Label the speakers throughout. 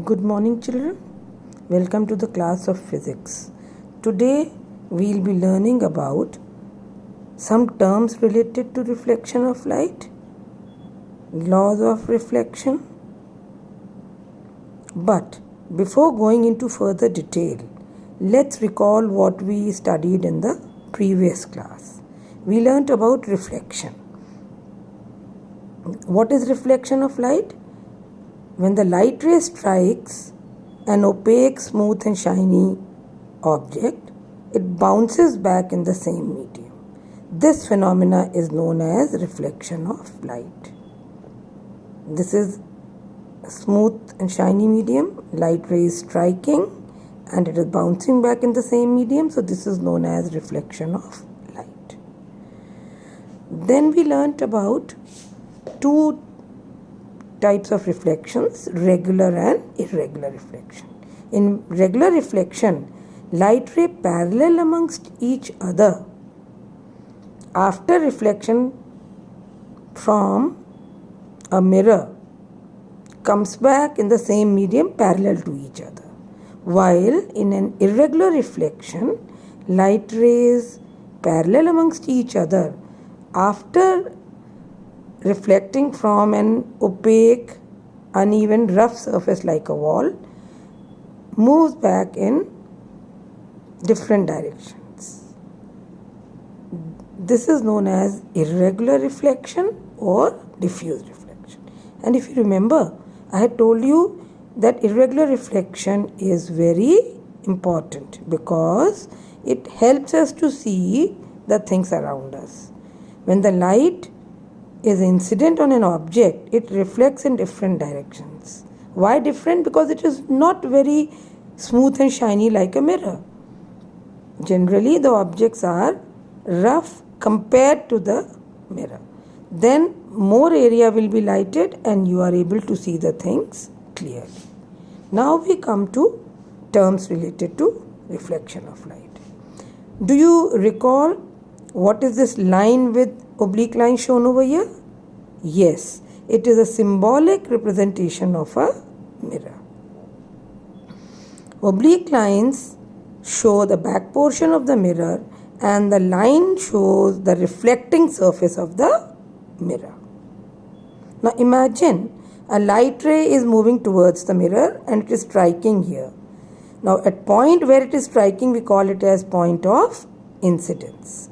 Speaker 1: Good morning, children. Welcome to the class of physics. Today we'll be learning about some terms related to reflection of light, laws of reflection. But before going into further detail, let's recall what we studied in the previous class. We learnt about reflection. What is reflection of light? When the light ray strikes an opaque, smooth and shiny object, it bounces back in the same medium. This phenomena is known as reflection of light. This is a smooth and shiny medium, light ray is striking and it is bouncing back in the same medium, so this is known as reflection of light. Then we learnt about two types of reflections, regular and irregular reflection. In regular reflection, light ray parallel amongst each other after reflection from a mirror comes back in the same medium parallel to each other. While in an irregular reflection, light rays parallel amongst each other after reflecting from an opaque, uneven, rough surface like a wall, moves back in different directions. This is known as irregular reflection or diffuse reflection. And if you remember, I had told you that irregular reflection is very important because it helps us to see the things around us. When the light is incident on an object, it reflects in different directions. Why different? Because it is not very smooth and shiny like a mirror. Generally, the objects are rough compared to the mirror. Then more area will be lighted and you are able to see the things clearly. Now we come to terms related to reflection of light. Do you recall what is this line with oblique line shown over here? Yes, it is a symbolic representation of a mirror. Oblique lines show the back portion of the mirror and the line shows the reflecting surface of the mirror. Now imagine a light ray is moving towards the mirror and it is striking here. Now at point where it is striking, we call it as point of incidence.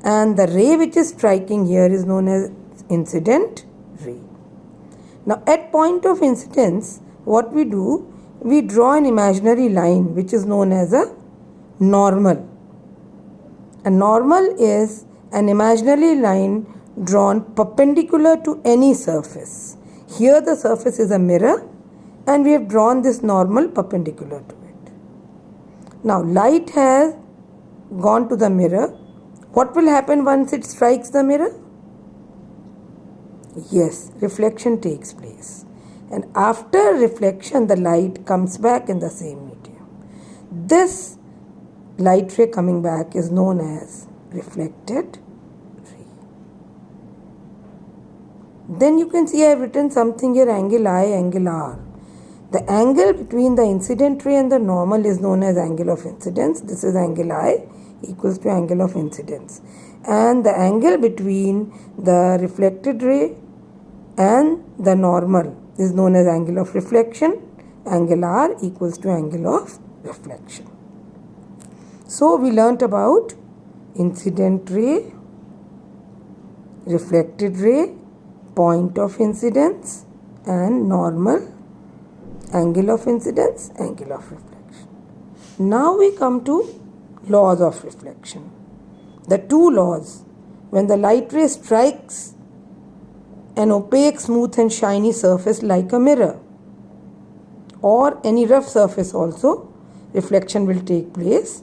Speaker 1: And the ray which is striking here is known as incident ray. Now at point of incidence, what we do, we draw an imaginary line which is known as a normal. A normal is an imaginary line drawn perpendicular to any surface. Here the surface is a mirror and we have drawn this normal perpendicular to it. Now light has gone to the mirror. What will happen once it strikes the mirror? Yes, reflection takes place. And after reflection, the light comes back in the same medium. This light ray coming back is known as reflected ray. Then you can see I have written something here, angle I, angle R. The angle between the incident ray and the normal is known as angle of incidence. This is angle I equals to angle of incidence. And the angle between the reflected ray and the normal is known as angle of reflection. Angle R equals to angle of reflection. So we learnt about incident ray, reflected ray, point of incidence and normal, angle of incidence, angle of reflection. Now we come to laws of reflection. The two laws, when the light ray strikes an opaque, smooth and shiny surface like a mirror or any rough surface also, reflection will take place.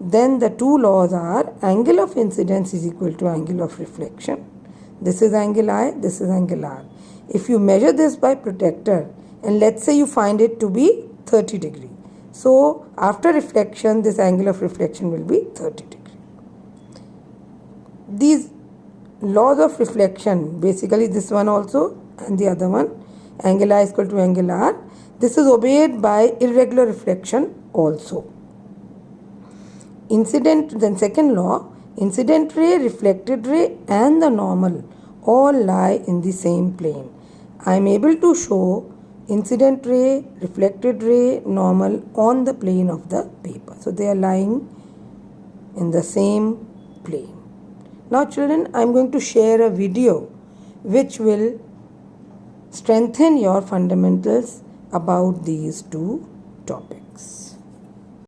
Speaker 1: Then the two laws are angle of incidence is equal to angle of reflection. This is angle I, this is angle R. If you measure this by protector and let's say you find it to be 30 degree. So after reflection, this angle of reflection will be 30 degree. These laws of reflection, basically this one also and the other one, angle I is equal to angle R, This is obeyed by irregular reflection also. Then second law, incident ray, reflected ray and the normal all lie in the same plane. I am able to show incident ray, reflected ray, normal on the plane of the paper. So they are lying in the same plane. Now children, I am going to share a video which will strengthen your fundamentals about these two topics.